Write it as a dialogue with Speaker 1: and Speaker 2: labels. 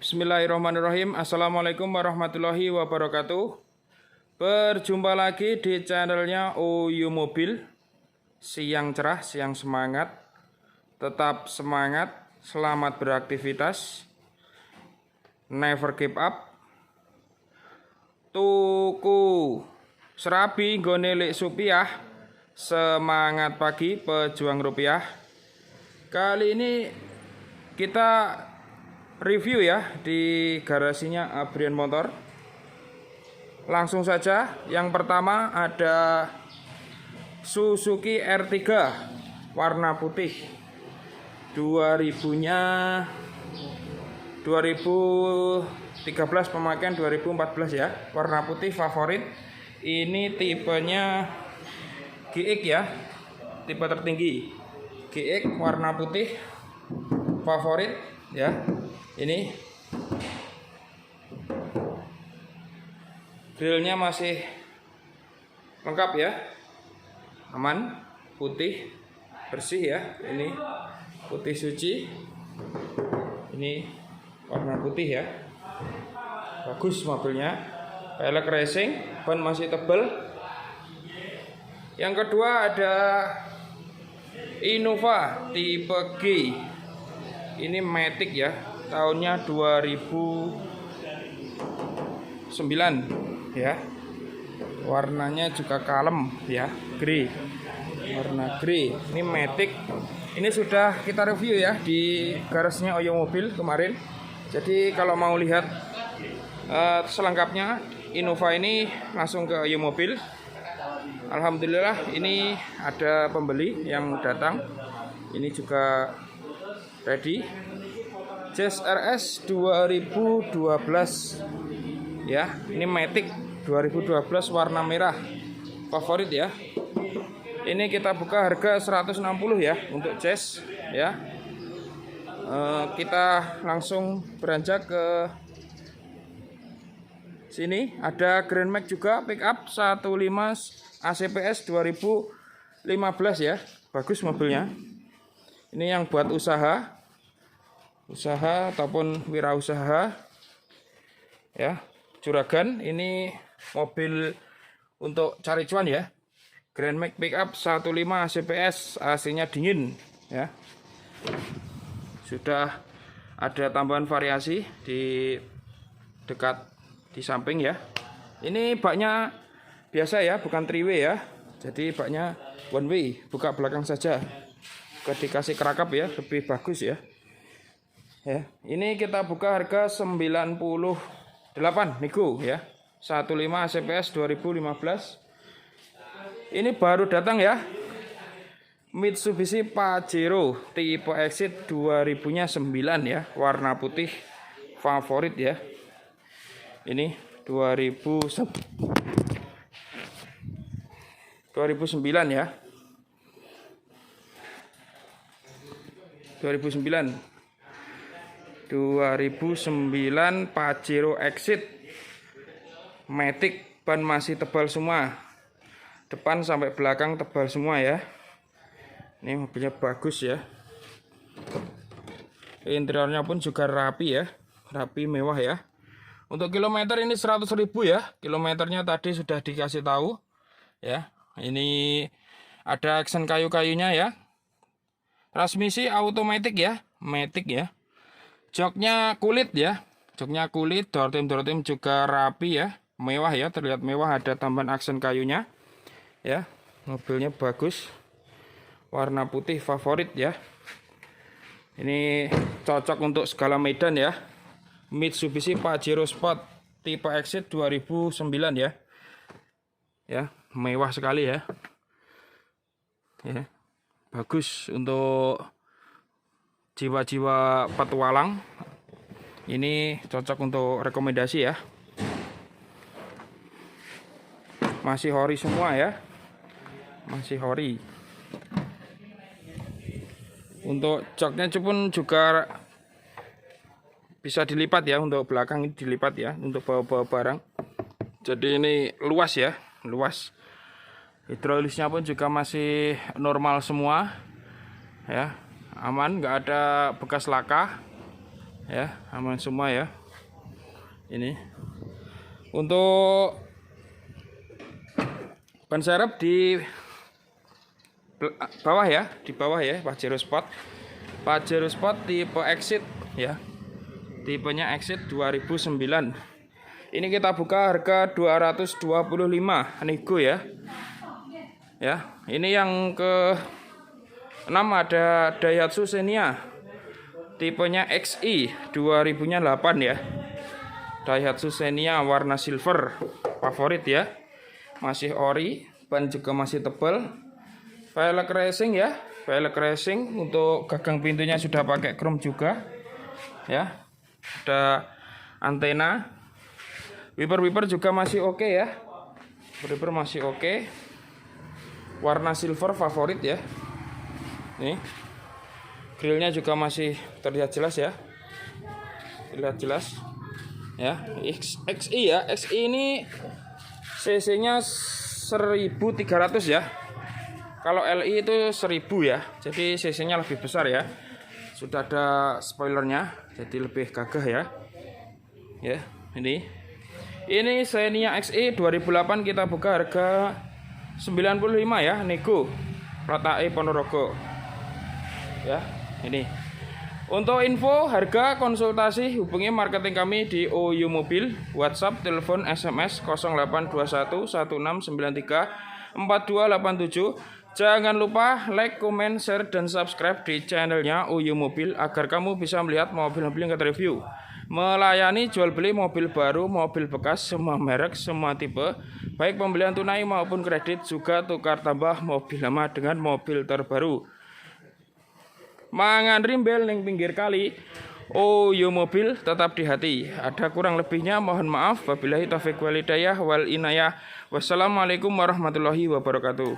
Speaker 1: Bismillahirrahmanirrahim. Assalamualaikum warahmatullahi wabarakatuh. Berjumpa lagi di channelnya OYO Mobil. Siang cerah, siang semangat. Tetap semangat, selamat beraktivitas. Never give up. Tuku serabi nggone Lik Supiah. Semangat pagi pejuang rupiah. Kali ini kita review ya di garasinya Abrian Motor. Langsung saja, yang pertama ada Suzuki R3 warna putih 2013 pemakaian 2014 ya, warna putih favorit. Ini tipenya GX ya, tipe tertinggi GX warna putih favorit ya. Ini grillnya masih lengkap ya, aman, putih, bersih ya. Ini putih suci, ini warna putih ya, bagus mobilnya. Velg racing, ban masih tebal. Yang kedua ada Innova tipe G, ini Matic ya, tahunnya 2009 ya. Warnanya juga kalem ya, grey, warna grey. Ini Matic. Ini sudah kita review ya di garasinya OYO Mobil kemarin. Jadi kalau mau lihat selengkapnya Innova ini langsung ke OYO Mobil. Alhamdulillah ini ada pembeli yang datang. Ini juga ready. Jazz RS 2012 ya, ini Matic 2012 warna merah favorit ya. Ini kita buka harga 160 ya untuk Jazz ya. Kita langsung beranjak ke sini. Ada Grand Max juga, pickup 15 ACPS 2015 ya, bagus mobilnya. Ini yang buat usaha ataupun wirausaha ya. Juragan, ini mobil untuk cari cuan ya. Grand Max pickup 15 ACPS, AC-nya dingin ya. Sudah ada tambahan variasi di dekat di samping ya. Ini baknya biasa ya, bukan 3-way ya. Jadi baknya one way, buka belakang saja. Dikasih kerakap ya, lebih bagus ya. Ya, ini kita buka harga 98 nego ya. 15 ACPS 2015. Ini baru datang ya. Mitsubishi Pajero tipe Exit 2000-nya 9 ya, warna putih favorit ya. Ini 2009 ya. 2009 Pajero Exit Matic, ban masih tebal semua, depan sampai belakang tebal semua ya. Ini mobilnya bagus ya. Interiornya pun juga rapi ya, rapi mewah ya. Untuk kilometer ini 100.000 ya. Kilometernya tadi sudah dikasih tahu ya. Ini ada aksen kayu-kayunya ya. Transmisi automatic ya, Matic ya. Joknya kulit ya, joknya kulit, door trim juga rapi ya, mewah ya, terlihat mewah, ada tambahan aksen kayunya ya. Mobilnya bagus, warna putih favorit ya. Ini cocok untuk segala medan ya. Mitsubishi Pajero Sport tipe Exit 2009 ya. Ya, mewah sekali ya. Ya, bagus untuk jiwa-jiwa petualang. Ini cocok untuk rekomendasi ya. Masih ori semua ya, masih ori. Untuk joknya pun juga bisa dilipat ya, untuk belakang ini dilipat ya, untuk bawa-bawa barang. Jadi ini luas ya, luas. Hidrolisnya pun juga masih normal semua ya, aman, nggak ada bekas laka Ya, aman semua ya. Ini untuk ban serep di bawah ya, di bawah ya, Pajero Sport. Pajero Sport tipe Exit ya. Tipenya Exit 2009. Ini kita buka harga 225 nego ya. Ya, ini yang ke 6 ada Daihatsu Xenia. Tipenya XI 2000-nya 8 ya. Daihatsu Xenia warna silver, favorit ya. Masih ori, ban juga masih tebal. Velg racing ya, velg racing. Untuk gagang pintunya sudah pakai chrome juga ya. Ada antena. Wiper juga masih oke ya. Wiper masih oke. Warna silver favorit ya. Nih. Grillnya juga masih terlihat jelas ya. Terlihat jelas. Ya, XI ya. XI ini cc-nya 1300 ya. Kalau LI itu 1000 ya. Jadi cc-nya lebih besar ya. Sudah ada spoilernya, jadi lebih gagah ya. Ya, ini Xenia XI 2008 kita buka harga 95 ya, nego. Plat AE Ponorogo. Ya, ini. Untuk info, harga, konsultasi, hubungi marketing kami di OU Mobil, WhatsApp, telepon, SMS 0821 1693 4287. Jangan lupa like, comment, share, dan subscribe di channelnya OU Mobil agar kamu bisa melihat mobil-mobil yang kita review. Melayani jual beli mobil baru, mobil bekas, semua merek, semua tipe, baik pembelian tunai maupun kredit, juga tukar tambah mobil lama dengan mobil terbaru. Mangan rimbel ning pinggir kali. OU Mobil tetap di hati. Ada kurang lebihnya mohon maaf. Wabillahi taufiq wal hidayah wal inayah. Wassalamualaikum warahmatullahi wabarakatuh.